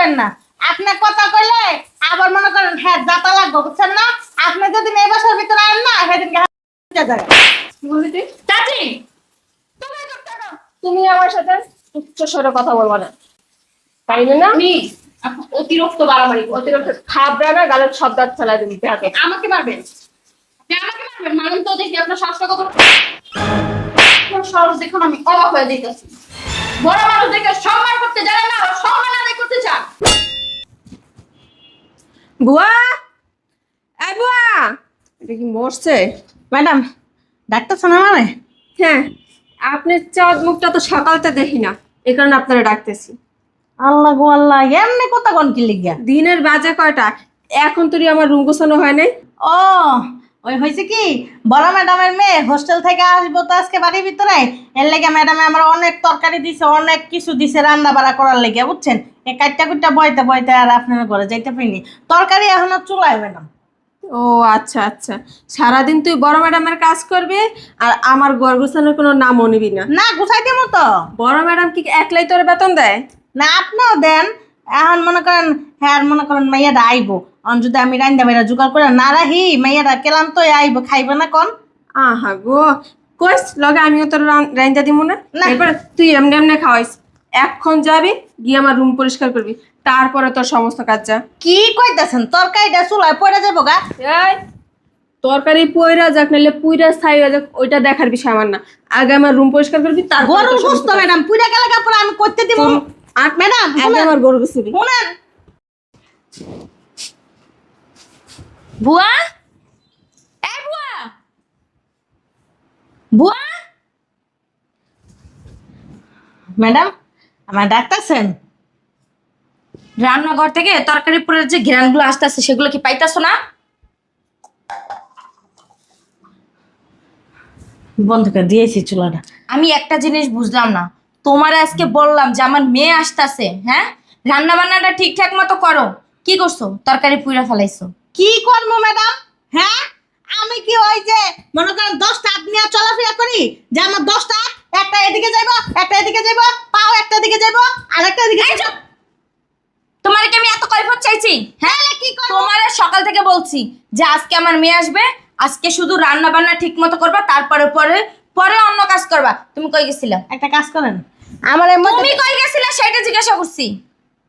করেন না। আপনি কথা কইলে আবার মনে করেন হ্যাঁ যাতা লাগবে, বুঝছেন না? আপনি যদি এই বাসার ভিতরে আনেন না সেদিনকে যাবে। বলিতে চাচি, তুমি চুপ থাকো। তুমি আমার সাথে উচ্চ স্বরে কথা বলবা না, তাইলে না আমি অতিরিক্ত বাড়াবাড়ি, অতিরিক্ত খাবরা না গালের সব দাঁত ফেলা দিবি দেখাকে। আমাকে মারবেন, আপনি আমাকে মারবেন? মানুষ তো দেখি আপনার শ্বাসটা কত সাহস, দেখুন আমি অবাক হয়ে দেখতেছি। বড় মানুষ দেখে সম্মান করতে জানেন না, সম্মান আদায় করতে চান। বুয়া, এই বুয়া, এটা কি মরছে? ম্যাডাম ডাক্তারছেন আমারে? হ্যাঁ, আপনার চাঁদ মুখটা তো সকালতে দেখি না, এই কারণে আপনারা ডাকতেছি। আল্লাহ গো আল্লাহ, এমনি কথা কোন কি লিগা? দিনের বাজে কয়টা? এখন তুই আমার রুম গোছানো হয় নাই? ও ওই হয়েছে কি, বড় ম্যাডামের মেয়ে হোস্টেল থেকে আসবো তো আজকে বাড়ির ভিতরে, এর লেগে ম্যাডামে আমার অনেক তরকারি দিছে, অনেক কিছু দিছে রান্না বাড়া করার লেগে, বুঝছেন? এই কাটটা কুটটা বইতে বইতে আর আপনার ঘরে যাইতে পারিনি। তরকারি এখনো চুলায় ম্যাডাম। ও আচ্ছা আচ্ছা, সারাদিন তুই বড় ম্যাডামের কাজ করবি আর আমার ঘর গোছানোর কোনো নামও নিবি না? না গুছাই দেবো তো। বড় ম্যাডাম কি একলাই তোর বেতন দেয়? না আপনিও দেন। এখন মনে করেন হ্যাঁ মনে করেন মাইয়াটা আইবো, যদি আমি রান্দা বাইরা জোগাড় করে না রাহি, মাইয়াটা কেলাম তো আইবো, খাইবে না কোন? আহা গো, কইস লগে আমিও তোর রাইন্দা দিব না? না। এরপর তুই এমনি এমনি খাওয়াইস। এখন যাবি গিয়ে আমার রুম পরিষ্কার করবি, তারপরে তোর সমস্ত কাজ যা। কি কইতাছেন? তরকারিটা চুলায় পড়ে যাবো গা। এই তরকারি পয়রা যাক নাহলে পুইরা ছাই হয়ে যাক, ওইটা দেখার বিষয় আমার না। আগে আমার রুম পরিষ্কার করবি, তারপর গরুর গোস্ত ম্যাডাম পুরা গেলে কাপড় আমি করতে দিব। আর ম্যাডাম আগে আমার গরু গুছিবি। শুনেন, বুয়া, এই বুয়া, বুয়া, ম্যাডাম আমার ডাক্তারছেন? রান্নাঘর থেকে তরকারি পুরের যে ঘ্রাণগুলো আসতেছে সেগুলো কি পাইতাছো না? বন্ধ করে দিয়েছি চুলাটা। আমি একটা জিনিস বুঝলাম না, তোমার আজকে বললাম যে আমার মেয়ে আসতেছে, হ্যাঁ রান্না বান্নাটা ঠিকঠাক মতো করো, কি করছো? তরকারি পুইরা ফেলাইছো। কি করবো ম্যাডাম? হ্যাঁ আমি কি ওই যে মনে করেন 10টা হাত নিয়ে চলাফেরা করি যে আমার 10টা হাত, একটা এদিকে যাইবো একটা এদিকে যাইবো, পাও একটা দিকে যাইবো আর একটা এদিকে যাইবো। তোমার কি আমি এত কৈফিয়ত চাইছি? হ্যাঁ কি করবো? তোমার সকাল থেকে বলছি যে আজকে আমার মেয়ে আসবে, আজকে শুধু রান্না বান্না ঠিক মতো করবা, তারপরে পরে পরে অন্য কাজ করবা। তুমি কই গেছিলা? একটা কাজ করেন, আমার এর মধ্যে তুমি কই গেছিলা সেটা জিজ্ঞাসা করছি।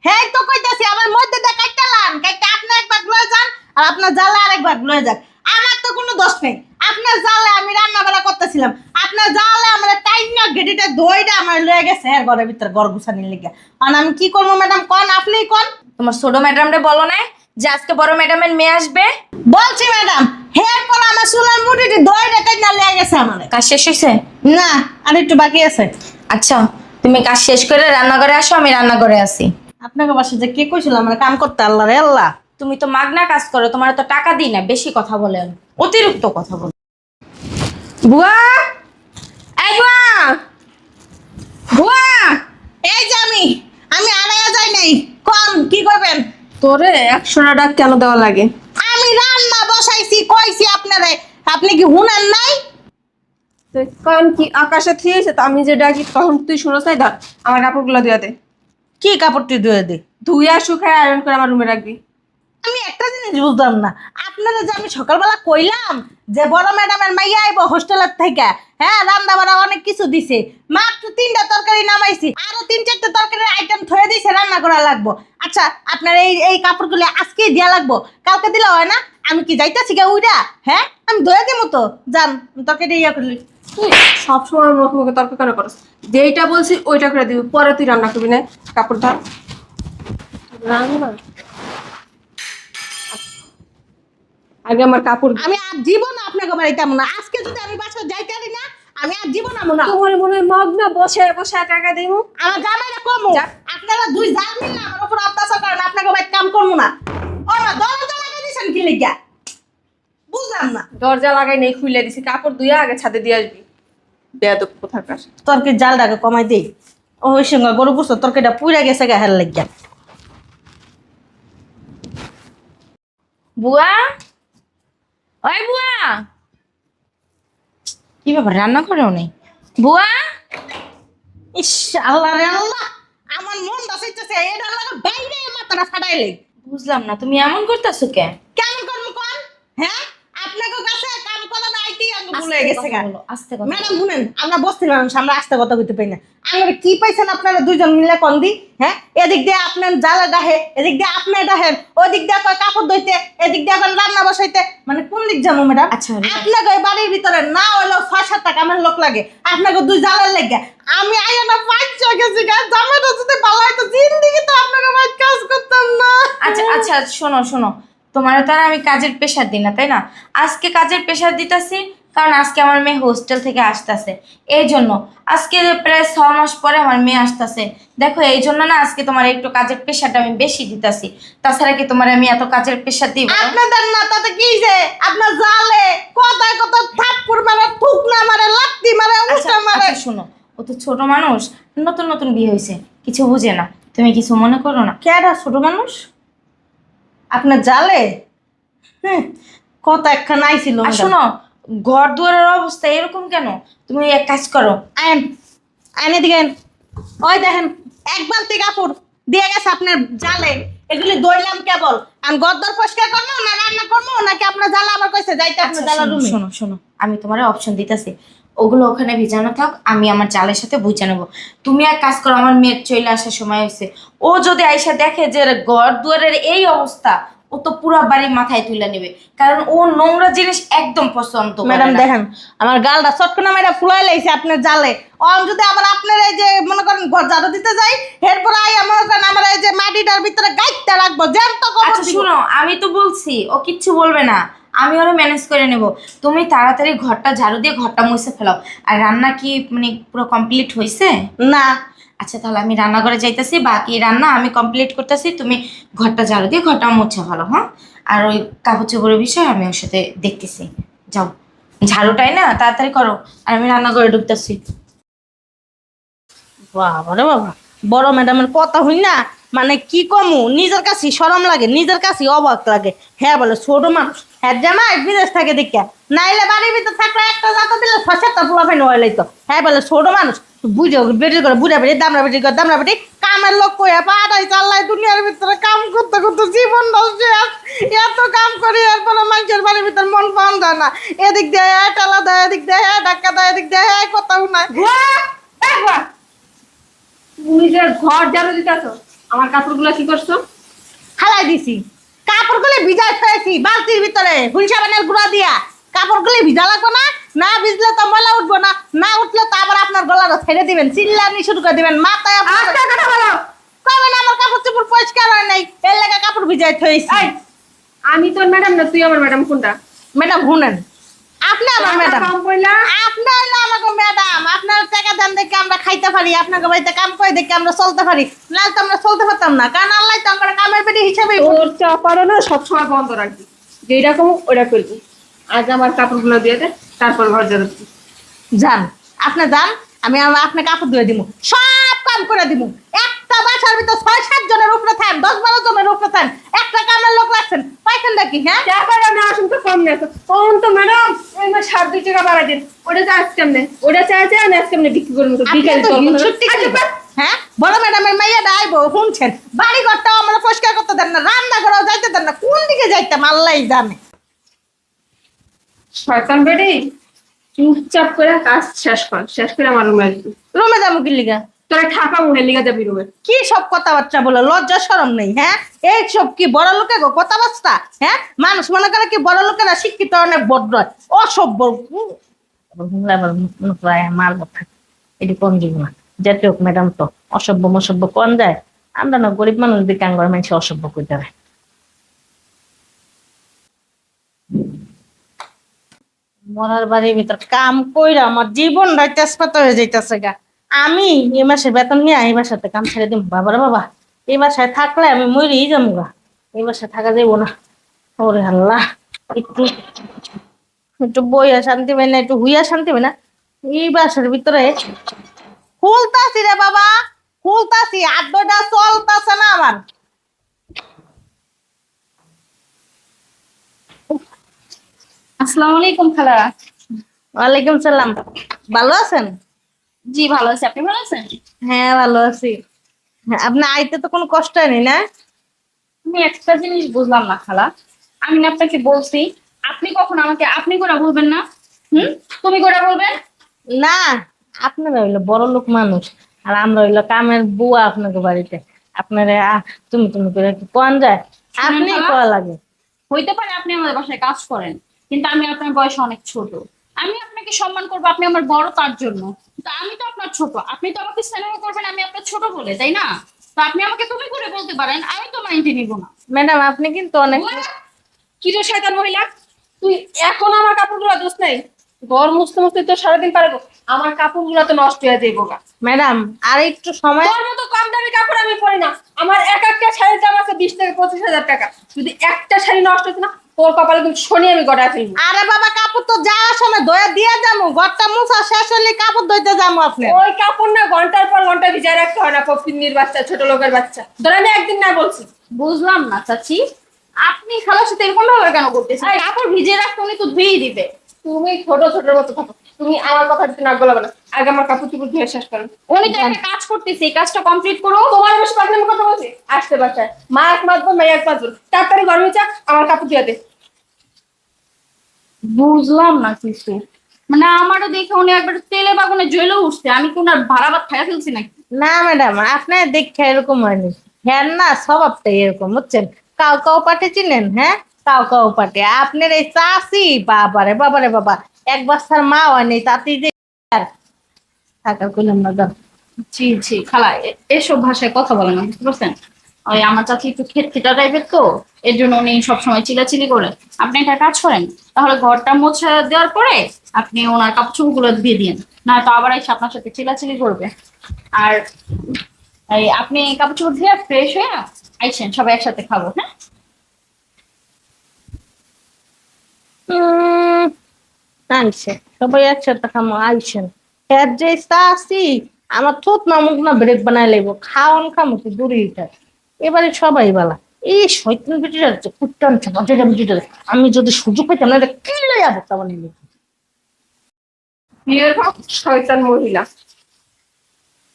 হ্যাঁ তো কইতাছি আমার মধ্যে দিয়ে কাটতে লান কাটতে, আপনি একবার লয়ে যান আর আপনার জালে আরেকবার লয়ে যান। আমার তো কোনো দোষ নেই, আপনার জালে আমি রান্না বান্না করতেছিলাম, আপনার জালে আমার টাইম না গেটিটা দইটা আমার লয়ে গেছে এর ঘরের ভিতরে ঘর গুছানির লেগে। আর আমি কি করবো ম্যাডাম কোন, আপনিই কোন। তোমার ছোট ম্যাডামরে বলো না যে আজকে বড় ম্যাডামের মেয়ে আসবে? বলছি ম্যাডাম, হেয়ার পর আমার চুলার মুটিটি দইটা টাইম না লয়ে গেছে আমার। কাজ শেষ হয়েছে? না আর একটু বাকি আছে। আচ্ছা তুমি কাজ শেষ করে রান্নাঘরে আসো, আমি রান্নাঘরে আসি। আপনাকে বাসায় যে কে কইছিল আমার কাম করতে? আল্লাহ রে আল্লাহ। তুমি তো মাগনা কাজ করো, তোমার তো টাকা দিই না, বেশি কথা বলে, অতিরিক্ত কথা বলে। বুয়া, এই বুয়া, বুয়া, এই যে আমি আমি আড়াইয়া যাই নাই, কোন কি করবেন? তোরে 100টা ডাক কেন দেওয়া লাগে? আমি রান্না বসাইছি কইছি আপনারে, আপনি কি হুনেন নাই? কারণ কি আকাশে থিয়েছে তো আমি যে ডাকি তখন তুই শুনো চাই ধর আমার কাপড়গুলো দিয়ে দে, কি কাপড়টি ধুয়ে দে? ধুইয়া শুকায় আয়রন করে আমার রুমে রাখবি। আমি একটা জিনিস বুঝলাম না, আপনারা যে আমি সকালবেলা কইলাম যে বড় ম্যাডামের মাইয়া আইবো হোস্টেলের থেকে, হ্যাঁ রান্না বাড়া অনেক কিছু দিছে, মাত্র 3টা তরকারি নামাইছি, আরো 3-4টা তরকারির আইটেম থয়ে দিছে রান্না করা লাগবো। আচ্ছা আপনার এই এই কাপড়গুলো আজকেই দেয়া লাগবো, কালকে দিলে হয় না? আমি কি যাইতাছি গা উইরা? হ্যাঁ আমি ধুয়ে দিব তো, যান তরকারি ইয়া করলি। তুই সবসময় মুখে মুখে তর্ক কেন করস? যেইটা বলছি ওইটা করে দিবি, পরে তুই রান্না করবি না। কাপড় ধর, রান্না আগে আমার কাপড়। আমি আর জীবন আপনাকে বাড়িতে আমো না, আজকে যদি আমি বাসায় যাইতে পারি না আমি আর জীবন আমো না। তোমার মনে হয় মগ্ন বসে বসে টাকা দিব। আমার জামাইরা কমো, আপনারা দুই জান মিলে আমার উপর অত্যাচার করেন, আপনাকে বাড়িতে কাম করবো না। ও না দরজা লাগিয়ে দিয়েছেন কি লিগা? বুঝলাম না। দরজা লাগাই নেই, খুলে দিছি, কাপড় ধুইয়া আগে ছাদে দিয়ে আসবি। বেয়াদব কোথাকার। তরকি জালটাকে কমাই দেই, ওই সঙ্গে গরু পুষো তরকিটা পুইরা গেছে গা হেল লাগিয়া। বুয়া, ওই বুয়া, কি ব্যাপার রান্না করেও নেই? বুয়া, ইস আল্লাহ রে আল্লাহ, আমার মন দাসাইতেছে এটা লাগা বাইরে মাথা মাথাটা ফাটাইলে। বুঝলাম না তুমি এমন করতেছো কে? কেমন করবো কোন? হ্যাঁ, আপনাকে কাছে কাম করা নাইতেই আঙ্গ ভুলে আস্তে গেছে কথা গা। বলো, আস্তে কথা ম্যাডাম শুনেন, আমরা বস্তির মানুষ, আমরা আস্তে কথা কইতে পাই না। আমরা কি পাইছেন আপনারা দুইজন মিলে কোন দি? হ্যাঁ, এদিক দিয়ে আপনার জালে ডাহে, এদিক দিয়ে আপনি ডাহেন, ওদিক দিয়ে কয় কাপড় ধুইতে, এদিক দিয়ে এখন রান্না বসাইতে, মানে কোন দিক যাবো ম্যাডাম? আচ্ছা, রিল্যাক্স। আপনাকে ওই বাড়ির ভিতরে না হইলেও 6-7টা কামের লোক লাগে, আপনাকে দুই জালের লেগে আমি আইয়া না পাঁচ গেছি গা। জামাইটা যদি ভালো হয়তো জিন্দিগি তো আপনাকে ভাই কাজ করতাম না। আচ্ছা আচ্ছা, শোনো শোনো, তোমার তো আর আমি কাজের প্রেশার দিই না, তাই না? আজকে কাজের প্রেশার দিতেছি কারণ আজকে আমার মেয়ে হোস্টেল থেকে আসতেছে, এই জন্য। আজকে প্রায় 6 মাস পরে আমার মেয়ে আসতেছে, দেখো এই জন্য না আজকে তোমার একটু কাজের প্রেশারটা আমি বেশি দিতেছি। তাছাড়া কি তোমার আমি এত কাজের প্রেশার দিব? আপনাদের না তাতে কি যে আপনার জালে কথায় কথা থাপ্পড় মারে, ঠুকনা মারে, লাত্তি মারে, আচ্ছা উষ্টা মারে। আচ্ছা, শোনো, ও তো ছোট মানুষ, নতুন নতুন বিয়ে হয়েছে, কিছু বুঝে না, তুমি কিছু মনে করো না। কেডা ছোট মানুষ? আপনার জালে কথা একখানা আইছিল। আর শোনো, ঘর দুয়ারের অবস্থা এরকম কেন? তুমি এক কাজ করো, আইন আইনে দিকেন, ওই দেখেন এক বালতি কাপড় দিয়ে গেছে আপনার জালে, এগুলি দইলাম কেবল। আমি গদ্দর পরিষ্কার করবো না রান্না করবো নাকি আপনার জালা আমার কইছে যাইতে আপনার আচ্ছা, জালা শোনো রুমে? শোনো শোনো, আমি তোমার অপশন দিতেছি, ওগুলো ওখানে ভিজানো থাক, আমি আমার জালের সাথে বুঝে নেবো। তুমি এক কাজ করো, আমার মেয়ের চলে আসার সময় হয়েছে, ও যদি আইসা দেখে যে ঘর দুয়ারের এই অবস্থা, ও তো পুরো বাড়ি মাথায় তুলে নেবে, কারণ ও নোংরা জিনিস একদম পছন্দ করে ম্যাডাম না। দেখেন আমার গালটা চটকনা মেয়েটা ফুলাই লাইছে আপনার জালে। অন যদি আবার আপনার এই যে মনে করেন ঘর ঝাড়ু দিতে যাই, এরপর আই মনে করেন আমার এই যে মাটিটার ভিতরে গাইতে রাখবো জ্যান্ত আচ্ছা শোনো, আমি তো বলছি ও কিচ্ছু বলবে না, আমি ওরা ম্যানেজ করে নেব। তুমি তাড়াতাড়ি ঘরটা ঝাড়ু দিয়ে ঘরটা মুছে ফেলাও। আর রান্না কি মানে পুরো কমপ্লিট হয়েছে? না। আচ্ছা তাহলে আমি রান্নাঘরে যাইতেছি, বাকি রান্না আমি কমপ্লিট করতেছি, তুমি ঘরটা ঝাড়ু দিয়ে ঘরটা মুছে ফেলো, হ্যাঁ? আর ওই কাপড় চোপড়ের বিষয় আমি ওর সাথে দেখতেছি, যাও ঝাড়ুটাই না তাড়াতাড়ি করো, আর আমি রান্নাঘরে ঢুকতেছি। বাবা রে বাবা, বড় ম্যাডামের কথা হই না, মানে কি কমু, নিজের কাছে শরম লাগে, নিজের কাছে অবাক লাগে। হ্যাঁ বলে ছোট মানুষ, হ্যাঁ জামাই বিদেশ থাকে দেখে, নাইলে বাড়ির ভিতর থাকলে একটা জাতা দিলে 6-7টা পোলা ফেন হইলাই তো। হ্যাঁ বলে ছোট মানুষ, বুঝে বেটি করে বুড়া বেটি দামরা বেটি করে দামরা বেটি, কামের লোক কইয়া পাড়াই চাল্লাই দুনিয়ার ভিতরে কাম করতে করতে জীবন শেষ। এত কাম করি এরপরে মানুষের বাড়ির ভিতর মন পাওয়া যায় না। এদিক দিয়ে টালা দেয়, এদিক দিয়ে ধাক্কা দেয়, এদিক দিয়ে কোথাও নাই। তুমি যে ঘর ঝাড়ু দিতেছো, আমার কাপড়গুলো কি করছো? হালাই দিছি, কাপড়গুলি ভিজাই ফেলেছি বালতির ভিতরে হুলসা বানের গুঁড়া দিয়া। কাপড়গুলি ভিজা লাগবো না, না ভিজলে তো ময়লা উঠবো না, না উঠলে তো আবার আপনার গলাটা ছেড়ে দিবেন, চিল্লানি শুরু করে দিবেন, মাথায় আচ্ছা কথা বলো। কবেন আমার কাপড় চোপড় পরিষ্কার হয় নাই, এর লেগে কাপড় ভিজাই থইছি। এই, আমি তোর ম্যাডাম না, তুই আমার ম্যাডাম কোনটা? ম্যাডাম শুনেন, আপনি আমার ম্যাডাম, কম পড়লা। আপনি হইলো আমাকে ম্যাডাম। আপনার টাকা দেন দেখে আমরা খাইতে পারি, আপনাকে বাড়িতে কাম করে দেখে আমরা চলতে পারি, না তো আমরা চলতে পারতাম না, কারণ আল্লাহ তো আমরা কামের বেটি হিসেবে। তোর চাপারো না সবসময় বন্ধ রাখবি, যেটা কম ওটা করবি। আজ আমার কাপড়গুলো দিয়ে দে, তারপর ঘর ঝাড়ু দিবি। যান, আপনি যান, আমি আপনি কাপড় ধুয়ে দিব, সব কাম করে দিব। একটা বাসার ভিতর 6-7 জনের উপরে থাকেন, 10-12 জনের উপরে থাকেন, একটা কামের লোক লাগছেন, পাইছেন নাকি? হ্যাঁ তারপর আমি আসুন তো কম নেই, তখন তো ম্যাডাম এই মাস 7-2 টাকা বাড়াই দিন। ওটা চাই আজ কেমনে, ওটা চাইছে আমি আজ কেমনে বিক্রি করবো? আপনি বিকেল তো হিংসুট্টি করিবেন। হ্যাঁ, বড় ম্যাডামের মাইয়াটা আইবো শুনছেন, বাড়ি ঘরটাও আমরা পরিষ্কার করতে দেন না, রান্না ঘরেও যাইতে দেন না, কোন দিকে যাইতাম আল্লাহই জানে। শয়তান বেডি, চুপচাপ করে কাজ শেষ কর, শেষ করে আমার রুমে আসবি। রুমে যাবো কি লিগা? তোরা ঠাকা মুখে লিগা যাবি রুমে। কি সব কথাবার্তা বলে, লজ্জা শরম নেই? হ্যাঁ, এই সব কি বড় লোকে গো কথাবার্তা? হ্যাঁ, মানুষ মনে করে কি বড় লোকেরা শিক্ষিত অনেক বড় হয়, অসভ্য। মারব থাকে এটি কোন দিব না, যেতে হোক ম্যাডাম তো অসভ্য মসভ্য কোন যায়, আমরা না গরিব মানুষ দিকে আঙ্গর মানুষ অসভ্য করতে হবে। মরার বাড়ির ভিতর কাম কইরা আমার জীবনটা তেজপাত হয়ে যাইতেছে গা। আমি এই মাসে বেতন নিয়ে এই বাসাতে কাম ছেড়ে দিব। বাবারে বাবা, এই বাসায় থাকলে আমি মরেই যাবো গা, এই বাসায় থাকা যাইবো না। ওরে আল্লাহ, একটু একটু বইয়া শান্তি পাই না, একটু হুইয়া শান্তি পাই না। এই বাসার ভিতরে খুলতাছি রে বাবা, খুলতাছি, আড্ডাটা চলতাছে না আমার। আসসালামু আলাইকুম খালা। ওয়ালাইকুম সালাম, ভালো আছেন? জি ভালো আছি, আপনি ভালো আছেন? হ্যাঁ ভালো আছি। হ্যাঁ, আপনার আইতে তো কোনো কষ্ট হয়নি না? আমি একটা জিনিস বুঝলাম না খালা, আমি না আপনাকে বলছি, আপনি কখন আমাকে আপনি করে বলবেন না? তুমি করে বলবেন। না, আপনারা হইলো বড় লোক মানুষ, আর আমরা হইলো কামের বুয়া আপনাকে বাড়িতে। আপনারা তুমি তুমি করে একটু কোন যায়, আপনি খালা? কোয়া লাগে। হইতে পারে আপনি আমাদের বাসায় কাজ করেন, কিন্তু আমি আপনার বয়সে অনেক ছোট। আমি আপনাকে সম্মান করবো, আপনি আমার বড় তার জন্য। তো আমি তো আপনার ছোট, আপনি তো আমাকে স্নেহ করবেন আমি আপনার ছোট বলে, তাই না? তো আপনি আমাকে তুমি করে বলতে পারেন, আমি তো মাইন্ডে নিব না। ম্যাডাম আপনি কিন্তু অনেক কি রে শয়তান মহিলা, তুই এখন আমার কাপড়গুলো দোষ নেই, ঘর মুছতে মুছতে তো সারাদিন পারবো, আমার কাপড়গুলো তো নষ্ট হয়ে যাইবো গা। ম্যাডাম আর একটু সময়। তোর মতো কম দামি কাপড় আমি পরি না, আমার এক একটা শাড়ির দাম আছে 20 থেকে 25 হাজার টাকা। যদি একটা শাড়ি নষ্ট হতো না, তোর কপালে কিন্তু শনি আমি গড়ায় ফেলবো। আরে বাবা কাপড় তো যাওয়ার সময় ধুয়ে দিয়ে যাবো, ঘরটা মুছা শেষ হলে কাপড় ধুইতে যাবো আপনি। ওই কাপড় না ঘন্টার পর ঘন্টা ভিজায় রাখতে হয় না, ফকিন্নির বাচ্চা, ছোট লোকের বাচ্চা। ধর আমি একদিন না বলছি। বুঝলাম না চাচি, আপনি খালার সাথে এরকম ভাবে কেন করতেছেন? কাপড় ভিজিয়ে রাখতে উনি তো ধুয়েই দিবে। তুমি ছোট ছোট মতো থাকো, তুমি আমার কথা দিতে নাক গলাবে না। আগে আমার কাপড় চোপড় ধুয়ে শেষ করেন। উনি তো একটা কাজ করতেছে, এই কাজটা কমপ্লিট করো। তোমার বেশি পাগলামি কথা বলছি, আসতে বাচ্চায় মা এক মাসবো মেয়ে এক মাসবো, তাড়াতাড়ি ঘর হয়েছে আমার কাপড় ধুয়ে দে। বুঝলাম না কিছু, মানে আমারও দেখে উনি একবার তেলে বাগুনে জ্বলে উঠছে, আমি কোন আর ভাড়া ভাত খাইয়া ফেলছি নাকি? না ম্যাডাম আপনার দেখে এরকম হয়নি, হ্যাঁ না স্বভাবটাই এরকম বুঝছেন। কাউ কাউ পাটে চিনেন, হ্যাঁ কাউ কাউ পাটে আপনার এই চাষি বাবারে বাবারে বাবা, এক বাচ্চার মা হয়নি তাতেই যে আর থাকার কইলাম না যান। জি জি খালা, এসব ভাষায় কথা বলে না, বুঝতে পারছেন? ওই আমার চাচি একটু খেটখিটা টাইপের, তো এর জন্য উনি সবসময় চিলাচিলি করে। আপনি একটা কাজ করেন, তাহলে ঘরটা মুছে দেওয়ার পরে আপনি ওনার কাপড় গুলো দিয়ে দিন, না তো আবার এসে আপনার সাথে চিলাচিলি করবে। আর এই আপনি কাপড় চোপড় দিয়ে ফ্রেশ হয়ে আইসেন, সবাই একসাথে খাবো, হ্যাঁ? আইসে সবাই একসাথে খামো আইসেন। হ্যাঁ যে চাষি আমার থুত না মুখ না ব্রেক বানাই লাগবো, খাওয়ান খামো তো দূরেই থাক। এবারে সবাই বলা এই শয়তান বেটিটা হচ্ছে কুট্টান বেটিটা, আমি যদি সুযোগ পাইতাম না এটা কিলে যাবো তেমন। বিয়ের হোক শয়তান মহিলা,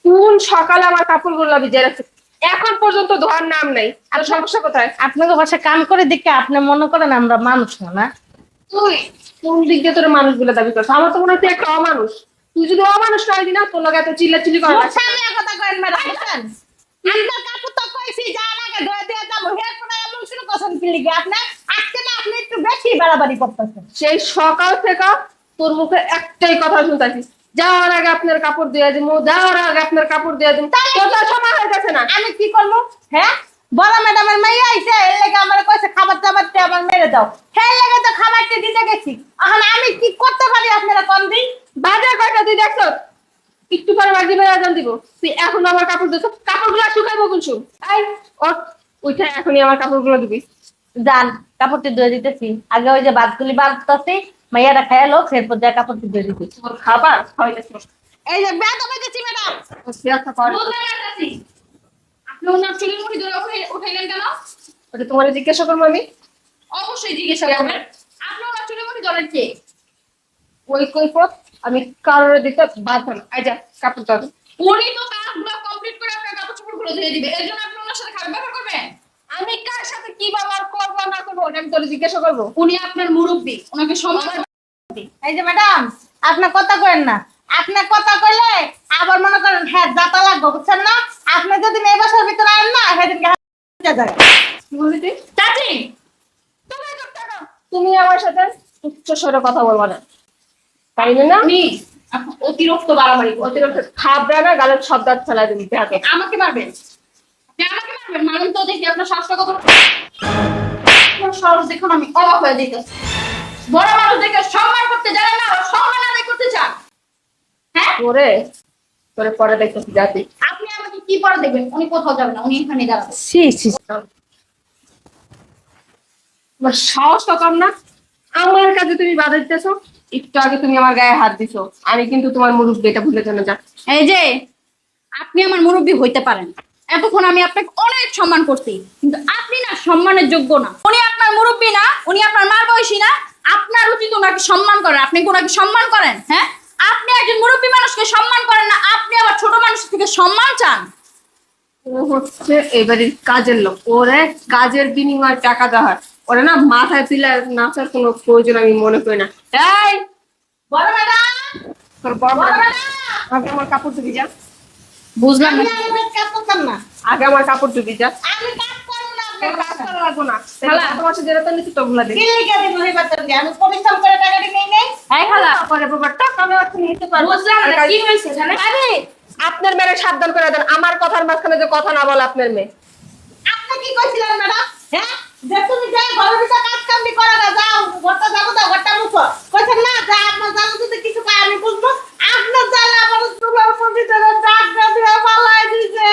কোন সকালে আমার কাপড়গুলো ভিজে রাখছে, এখন পর্যন্ত ধোয়ার নাম নাই। আর সমস্যা কোথায়? আপনাকে বাসায় কাম করে দেখে আপনি মনে করেন আমরা মানুষ না না? তুই কোন দিক দিয়ে তোর মানুষগুলো দাবি করছিস? আমার তো মনে হচ্ছে একটা অমানুষ। তুই যদি অমানুষ না হইতি না, তোর লগে এত চিল্লাচিল্লি করা মুখ লাগতো না। সামনে কথা কইন ম্যাডাম বুঝছেন? আপনার কাপড় তো কইছি যার আগে ধুয়ে দিয়ে যাবো, হের কোনো এমন শুরু করছেন কি লিগে আপনি? আজকে না আপনি একটু বেশি বাড়াবাড়ি করতেছেন। সেই সকাল থেকে তোর মুখে একটাই কথা শুনতেছি, যাওয়ার আগে আপনার কাপড় দিয়ে দিন, যাওয়ার আগে আপনার কাপড় দিয়ে দিন। তোর তো সময় হয়ে গেছে না? আমি কি করবো? হ্যাঁ বড় ম্যাডামের মাইয়া আইছে এর লেগে আমার কইছে খাবার দাবারটা আমার মেরে দাও, সেই লেগে তো খাবারটা দিতে গেছি। এখন আমি কি করতে পারি আপনারা কম দিন? বাজার কয়টা তুই দেখছ? একটু পরে বাজি বেড়ে আজান দিব, তুই এখন আমার কাপড় দিচ্ছ, কাপড়গুলো শুকাইবো কুলসুম। এই ওঠ, উঠে এখনই আমার কাপড়গুলো দিবি। যান কাপড়টি ধুয়ে দিতেছি, আগে ওই যে ভাতগুলি বাঁধতেছি, মাইয়াটা খাইয়া লোক এরপর যা কাপড়টি ধুয়ে দিতেছি। তোর খাবার খাওয়াইতেছি। এই যে বেদ হইতেছি ম্যাডাম। বুঝলেন না চাচি? আপনি ওনার চুলের মুঠি ধরে উঠাইলেন কেন? ওটা তোমার জিজ্ঞাসা করবো আমি? অবশ্যই জিজ্ঞাসা করবেন। আপনি ওনার চুলের মুঠি ধরেন কে? ওই কৈফত আমি কারোর দিতে বাধ্য না। আই যা কাপড় দাও। উনি তো কাজগুলো কমপ্লিট করে আপনার কাপড় চোপড়গুলো ধুয়ে দিবে, এর জন্য আপনি ওনার সাথে খারাপ ব্যবহার করবেন? আমি কার সাথে কি ব্যবহার করবো না করবো ওটা আমি তোর জিজ্ঞাসা করবো? উনি আপনার মুরব্বী, ওনাকে সম্মান। এই যে ম্যাডাম আপনার কথা কইেন না, আপনার কথা কইলে আবার মনে করেন হ্যাঁ যাতা লাগবে বুঝছেন না? আপনি যদি মেয়ে বাসার ভিতরে আনেন না সেদিনকে যায়। কি বললি তুই? চাচি, তুমি চুপ থাকো। তুমি আমার সাথে উচ্চ স্বরে কথা বলবো না, তাই না? আপনি অতিরিক্ত বাড়াবাড়ি করছেন। অতিরিক্ত খাবরা না, গালের সব দাঁত ফেলা দিবি দেখাকে। আমাকে মারবেন? আপনি আমাকে মারবেন? মারুন তো দেখি আপনার সাহসটা কত। আপনার সাহস দেখুন আমি অবাক হয়ে যেতেছি। বড় মানুষ দেখে সম্মান করতে জানেন না, আর সম্মান আদায় করতে চান। হ্যাঁ, তোরে তোরে পরে দেখতেছি জাতি। আপনি আমাকে কি পরে দেখবেন? উনি কোথাও যাবেন না, উনি এখানে দাঁড়াবেন। সি সি তোমার সাহস তো কম না, আমার কাছে তুমি বাধা দিতেছো। একটু আগে তুমি আমার গায়ে হাত দিছো, আমি কিন্তু তোমার মুরব্বী, এটা ভুলে যেন যা। এই যে আপনি আমার মুরব্বী হইতে পারেন, এতক্ষণ আমি আপনাকে অনেক সম্মান করছি, কিন্তু আপনি না সম্মানের যোগ্য না। উনি আপনার মুরব্বী না, উনি আপনার মার বয়সী না। আপনার উচিত ওনাকে সম্মান করেন। আপনি কি ওনাকে সম্মান করেন? হ্যাঁ, আপনি একজন মুরব্বী মানুষকে সম্মান করেন না, আপনি আবার ছোট মানুষ থেকে সম্মান চান। ও হচ্ছে এবারে কাজের লোক, ওরে কাজের বিনিময়ে টাকা দেওয়া হয়, ওরা না মাথায় তুলে নাচার কোনো প্রয়োজন আমি মনে করি না। এই বড় ম্যাডাম, তোর বড় বড় ম্যাডাম, ম্যাডাম, আগে আমার কাপড় ধুবি যা, বুঝলাম আমি না। আর কাজ করতাম না। আগে আমার কাপড় ধুবি যা। আমি কাজ করব না কাজ আপনার করা লাগবো না, খালা। তোমার সাথে যেটা তো নিচ্ছি তোগুলা দিবি। দিল্লি গেলে বহি বাতাম দিয়ে আমি পরিশ্রম করে টাকাটি নেই নেই। এই খালা, তারপরে বাবা টাকা আমি এখন নিতে পারবো। বুঝলাম না কি হয়েছে এখানে। আরে, আপনার মেয়ে সাবধান করে দেন, আমার কথার মাঝখানে যে কথা না বলে আপনার মেয়ে। আপনি কি কইছিলেন ম্যাডাম? হ্যাঁ, যে তুমি যাই ঘরের ভিতর কাজ কামটি করো না, যাও ঘরটা যাবো দাও, ঘরটা মুছো। কইছেন না যা আপনার জানো যদি কিছু পায় আমি বুঝবো। আপনার জালে আমার চুলার ভিতরে দাগ দিয়ে পালাই দিছে।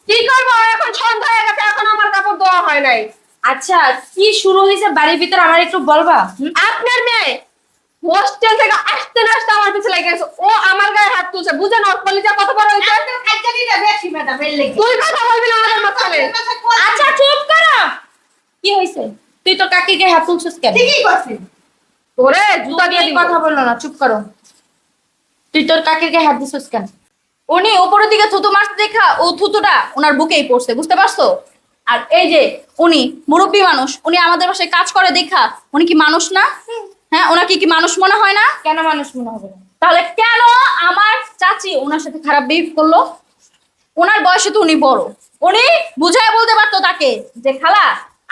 কি করবো, এখন সন্ধ্যা হয়ে গেছে, এখন আমার কাপড় ধোয়া হয় নাই। আচ্ছা কি শুরু হয়েছে বাড়ির ভিতর আমার একটু বলবা? আপনার মেয়ে হোস্টেল থেকে আসতে না আসতে আমার পিছনে লেগে গেছে, ও আমার গায়ে হাত তুলছে, বুঝেন ওর কলিজা কত বড় হয়েছে। আপনার খাদ্যটা বেশি ম্যাডাম এর লেগে। তুই কথা বলবি না আমাদের মাঝখানে। আচ্ছা চুপ করো। কি হয়েছে? তুই তো কাকিকে হাত তুলছিস কেন? ঠিকই করছেন। ওরে জুতা দিয়ে তুমি দিব। কথা বললো না, চুপ করো। তুই তোর কাকিকে হাত দিছিস কেন? উনি উপরের দিকে থুতু মারতে দেখা ও থুতুটা ওনার বুকেই পড়ছে, বুঝতে পারছো? আর এই যে উনি মুরব্বী মানুষ, উনি আমাদের বাসায় কাজ করে দেখা উনি কি মানুষ না? হ্যাঁ, ওনাকে কি মানুষ মনে হয় না? কেন মানুষ মনে হবে না? তাহলে কেন আমার চাচি ওনার সাথে খারাপ বিহেভ করলো? ওনার বয়সে তো উনি বড়, উনি বুঝায় বলতে পারতো তাকে যে খালা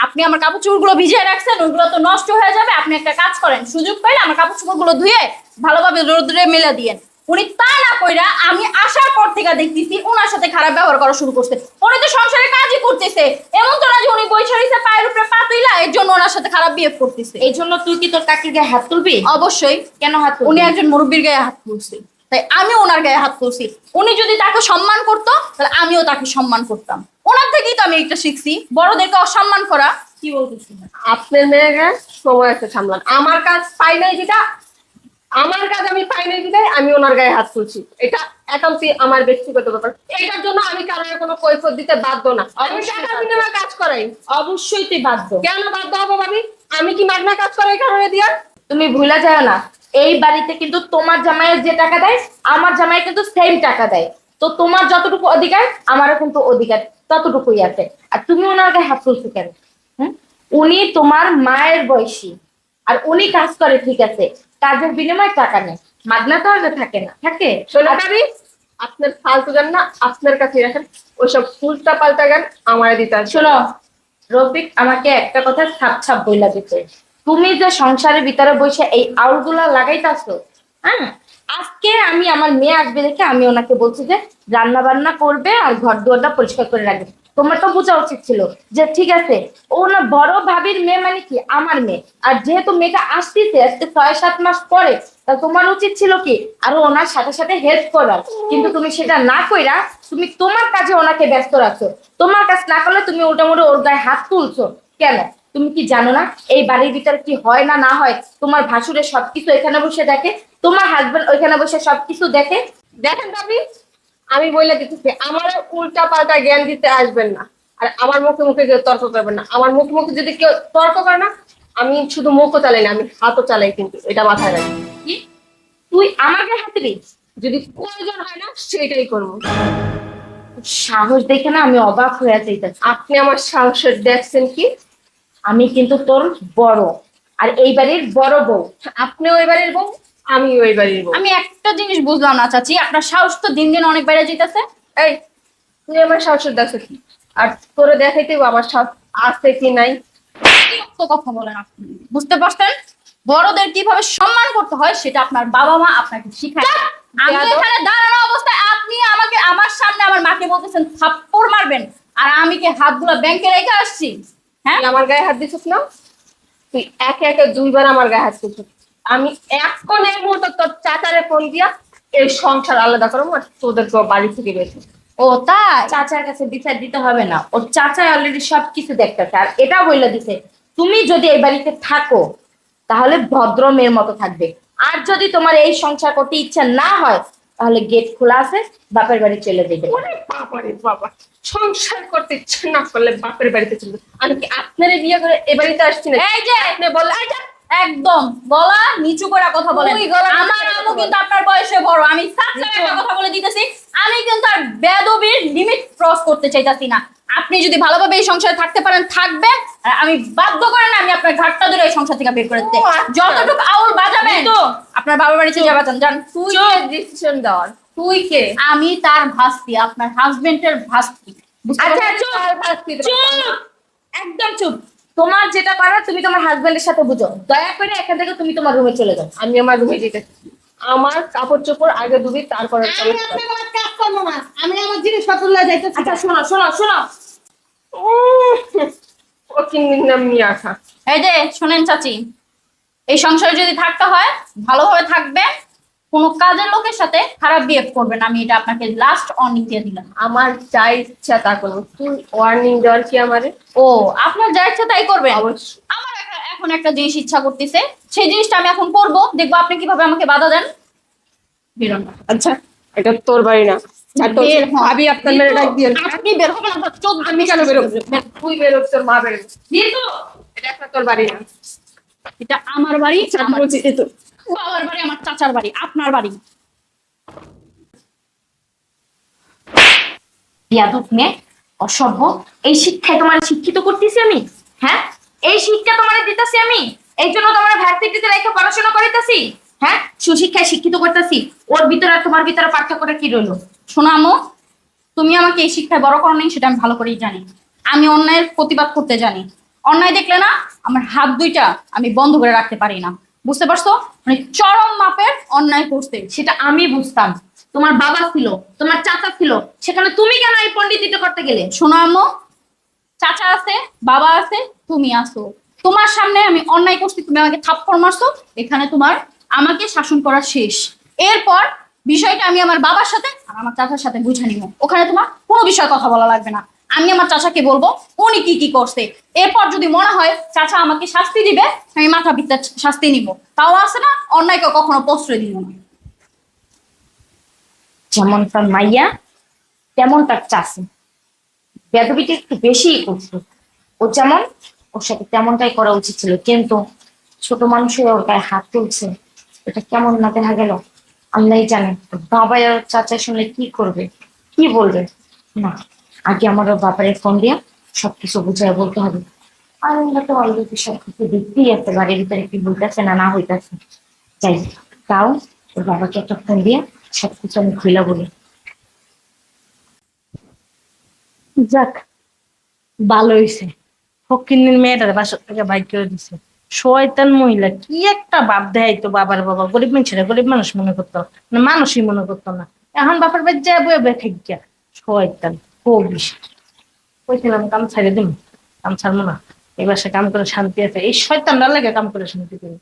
আপনি আমার কাপড় চোপড়গুলো ভিজিয়ে রাখছেন, ওইগুলো তো নষ্ট হয়ে যাবে, আপনি একটা কাজ করেন, সুযোগ পাইলে আমার কাপড় চোপড়গুলো ধুয়ে ভালোভাবে রোদ্রে মেলে দিয়েন। উনি তা না কইরা আমি আসার পর থেকে দেখতেছি ওনার সাথে খারাপ ব্যবহার করা শুরু করছে। উনি তো সংসারে কাজই করতেছে, এমন তো না যে উনি বই ছড়িয়েছে পায়ের উপরে পা তুইলা এর জন্য ওনার সাথে খারাপ বিহেভ করতেছে। এই জন্য তুই কি তোর কাকির গায়ে হাত তুলবি? অবশ্যই। কেন হাত তুলবি? উনি একজন মুরব্বীর গায়ে হাত তুলছে, তাই আমি ওনার গায়ে হাত তুলছি। উনি যদি তাকে সম্মান করতো তাহলে আমিও তাকে সম্মান করতাম। ওনার থেকেই তো আমি এটা শিখছি, বড়দেরকে অসম্মান করা। কি বলতেছিস? আপনার মেয়েকে সময় আছে সামলান, আমার কাজ পাই নাই যেটা, আমার কাজ আমি পাই নাই যেটাই আমি ওনার গায়ে হাত তুলছি, এটা একান্তই আমার ব্যক্তিগত ব্যাপার। এটার জন্য আমি কারোর কোনো কৈফিয়ত দিতে বাধ্য না। আমি টাকা বিনিময়ে কাজ করাই। অবশ্যই তুই বাধ্য। কেন বাধ্য হবো ভাবি? আমি কি মাগনা কাজ করাই কারণে দিয়া? তুমি ভুলে যাও না, এই বাড়িতে কিন্তু তোমার জামাইয়ের যে টাকা দেয় আমার জামাই কিন্তু সেম টাকা দেয়। তো তোমার যতটুকু অধিকার আমারও কিন্তু অধিকার ততটুকুই আছে। আর তুমি ওনার গায়ে হাত তুলছো কেন? হুম? উনি তোমার মায়ের বয়সী, আর উনি কাজ করে ঠিক আছে, কাজের বিনিময়ে টাকা নেয়, মাগনা তো আর থাকে না, থাকে? শোনো ভাবি, আপনার ফালতু গান না আপনার কাছে রাখেন, ওইসব উল্টা পাল্টা গান আমার দিতে আসবে। শোনো রফিক, আমাকে একটা কথা ছাপ ছাপ বইলা দিতে, তুমি যে সংসারের ভিতরে বসে এই আউলগুলা লাগাইতাছো, হ্যাঁ, আজকে আমি আমার মেয়ে আসবে দেখে আমি ওনাকে বলছি যে রান্না বান্না করবে আর ঘর দুয়ারটা পরিষ্কার করে রাখবে। তোমার তো বোঝা উচিত ছিল যে ঠিক আছে ও না বড় ভাবির মেয়ে মানে কি আমার মেয়ে, আর যেহেতু মেয়েটা আসতেছে আজকে 6-7 মাস পরে, তা তোমার উচিত ছিল কি আরো ওনার সাথে সাথে হেল্প করার। কিন্তু তুমি সেটা না কইরা তুমি তোমার কাজে ওনাকে ব্যস্ত রাখছো। তোমার কাজ না করলে তুমি মোটামুটি ওর গায়ে হাত তুলছো কেন? তুমি কি জানো না এই বাড়ির ভিতরে কি হয় না না হয়? তোমার ভাসুরের সবকিছু এখানে বসে দেখে, তোমার হাজবেন্ড ওইখানে বসে সবকিছু দেখে। দেখেন ভাবি, আমি বলে দিতেছি আমার উল্টা পাল্টা জ্ঞান দিতে আসবেন না, আর আমার মুখে মুখে কেউ তর্ক করবেন না। আমার মুখে মুখে যদি কেউ তর্ক করে না, আমি শুধু মুখও চালাই না, আমি হাতও চালাই, কিন্তু এটা মাথায় রাখি। কি তুই আমাকে হাত দিবি? যদি প্রয়োজন হয় না সেটাই করবো। সাহস দেখে না আমি অবাক হয়ে যাইতেছি। আপনি আমার সাহসের দেখছেন কি? আমি কিন্তু তোর বড়, আর এই বাড়ির বড় বউ। আপনি ওই বাড়ির বউ, আমি ওই বাড়ির বউ। আমি একটা জিনিস বুঝলাম না চাচি, আপনার সাহস তো দিন দিন অনেক বেড়ে যেতেছে। এই তুই আমার সাহসের দেখছ কি? আর তোরে দেখাইতে আমার সাহস আছে কি নাই? তো কথা বলেন আপনি, বুঝতে পারছেন? বড়দের কিভাবে সম্মান করতে হয় সেটা আপনার বাবা মা আপনাকে শিখায়। আমি বেয়াদব। এখানে দাঁড়ানো অবস্থায় আপনি আমাকে আমার সামনে আমার মাকে বলতেছেন থাপ্পড় মারবেন, আর আমি কি হাতগুলো ব্যাংকে রেখে আসছি? হ্যাঁ, তুই আমার গায়ে হাত দিছিস না? তুই একে একে 2বার আমার গায়ে হাত দিছিস। আমি এখন এই মুহূর্তে তোর চাচারে ফোন দিয়া এই সংসার আলাদা করবো, আর তোদেরকে বাড়ি থেকে বের করবো। ও তাই? চাচার কাছে বিচার দিতে হবে না, ওর চাচা অলরেডি সবকিছু দেখতেছে। আর এটা বলে দিছে তুমি যদি এই বাড়িতে থাকো তাহলে ভদ্র মেয়ের মতো থাকবে, আর যদি তোমার এই সংসার করতে ইচ্ছা না হয় তাহলে গেট খোলা আছে, বাপের বাড়ি চলে যাবে। ওরে বাবা রে বাবা, সংসার করতে ইচ্ছে না করলে বাপের বাড়িতে চলবে। আমি কি আপনারে বিয়ে করে এ বাড়িতে আসছি না? এই যে আপনি বললে এই যা, একদম গলা নিচু করে কথা বলেন। তুই গলা নিচু আমার করে আম্মু কথা বল। কিন্তু আপনার বয়সে বড়, আমি সাচ্চা একটা কথা বলে দিতেছি। আমি কিন্তু আর বেয়াদবির লিমিট ক্রস করতে চাইতাছি না। আপনি যদি ভালোভাবে এই সংসারে থাকতে পারেন থাকবেন, আর আমি বাধ্য করে না আমি আপনার ঘাটটা ধরে এই সংসার থেকে বের করে দিতে। ও, আচ্ছা। যতটুকু আউল বাজাবেন তো আপনার বাবার বাড়িতে যাবেন, যান। তুই কে ডিসিশন দেওয়ার? তুই কে? আমি তার ভাস্তি, আপনার হাজবেন্ডের ভাস্তি। বুঝতে আচ্ছা পারছেন? চুপ তার ভাস্তি তো- চুপ, একদম চুপ। তোমার যেটা করার তুমি তোমার হাজবেন্ডের সাথে বুঝো। দয়া করে এখান থেকে তুমি তোমার রুমে চলে যাও। আমি আমার রুমে যেতে চাই। আমার কাপড় চোপড় আগে ধুবি, তারপরে আমি আপনার আমার কাজ করবো না, আমি আমার জিনিসপত্র লয়ে যাইতেছি। আচ্ছা শোনো শোনো শোনো, ও কিন্নির নাম নিয়ে আসা। এই যে শোনেন চাচি, এই সংসারে যদি থাকতে হয় ভালোভাবে থাকবেন, কোনো কাজের লোকের সাথে খারাপ বিহেভ করবেন। আমি এটা আপনাকে লাস্ট ওয়ার্নিং দিয়ে দিলাম। আমার যা ইচ্ছা তা করবো, তুই ওয়ার্নিং দেওয়ার কি আমারে? ও, আপনার যা ইচ্ছা তাই করবেন? অবশ্যই। আমার এখন একটা জিনিস ইচ্ছা করতেছে, সেই জিনিসটা আমি এখন করবো, দেখবো আপনি কিভাবে আমাকে বাধা দেন। বেরোন। আচ্ছা, এটা তোর বাড়ি না। আর তোর বের হন। ভাবি আপনার মেরে ডাক দিয়ে। আপনি বের হবেন, আপনার 14 আমি কেন বেরোবো? তুই বেরোব, তোর মা বেরোব। যেহেতু এটা একটা তোর বাড়ি না। এটা আমার বাড়ি, আমার বলছি এই তো। বাবার বাড়ি, আমার চাচার বাড়ি, আপনার বাড়ি। বিয়াদব মেয়ে, অসভ্য। এই শিক্ষায় তোমার শিক্ষিত করতেছি আমি? হ্যাঁ, এই শিক্ষা তোমার দিতেছি আমি, এই জন্য তোমার ভার্সিটিতে রেখে পড়াশোনা করিতেছি। হ্যাঁ, সুশিক্ষায় শিক্ষিত করতেছি। ওর ভিতরে আর তোমার ভিতরে পার্থক্যটা কি রইলো? শোনো আম্মু, তুমি আমাকে এই শিক্ষায় বড় করো নাই, সেটা আমি ভালো করেই জানি। আমি অন্যায়ের প্রতিবাদ করতে জানি। অন্যায় দেখলে না আমার হাত দুইটা আমি বন্ধ করে রাখতে পারি না। বুঝতে পারছো? মানে চরম মাপের অন্যায় করতে। সেটা আমি বুঝতাম। তোমার বাবা ছিল, তোমার চাচা ছিল, সেখানে তুমি কেন এই পণ্ডিতিটা করতে গেলে? শোনো আম্মু, চাচা আছে, বাবা আছে, তুমি আছো। তোমার সামনে আমি অন্যায় করছি, তুমি আমাকে থাপ্পড় মারছো, এখানে তোমার আমাকে শাসন করা শেষ। এরপর বিষয়টা আমি আমার বাবার সাথে আর আমার চাচার সাথে বুঝে নিব। ওখানে তোমার কোনো বিষয়ে কথা বলা লাগবে না। আমি আমার চাচাকে বলবো উনি কি কি করছে। এরপর যদি মনে হয় চাচা আমাকে শাস্তি দিবে, আমি মাথা পিতা শাস্তি নিব। তাও আছে না, অন্যায়কে কখনো প্রশ্রয় দিব না। যেমন তার মাইয়া তেমন তার চাষি, বেদবিটা একটু বেশিই করছে। ও যেমন, ওর সাথে তেমনটাই করা উচিত ছিল, কিন্তু ছোট মানুষের ওর গায়ে হাত তুলছে, এটা কেমন না দেখা গেল আল্লাহই জানে। ওর বাবা আর ওর চাচা শুনলে কি করবে, কি বলবে। না, আগে আমার ওর বাবারে ফোন দিয়া সবকিছু বুঝায় বলতে হবে। আর আমরা তো অলরেডি সবকিছু দেখতেই আছে, বাড়ির ভিতরে কি হইতেছে না না হইতেছে। যাই হোক, তাও ওর বাবাকে একটা ফোন দিয়া সবকিছু আমি খুলে বলি। যাক, ভালো হইছে, ফকিন্নির মেয়েটার বাসা থেকে বাইক করে দিছে। শয়তান মহিলা, কি একটা ভাব দেয় তো বাবার বাবা, গরিব মানুষেরা গরিব মানুষ মনে করতো না, মানুষই মনে করতো না। এখন বাপের বাড়ি যায় বয়ে বয়ে ঠিক গিয়া শয়তান হবিস। কইছিলাম কাম ছাড়ে দিম, কাম ছাড়বো না, এই বাসায় কাম করে শান্তি আছে, এই শয়তানরা লাগে কাম করে শান্তি করি।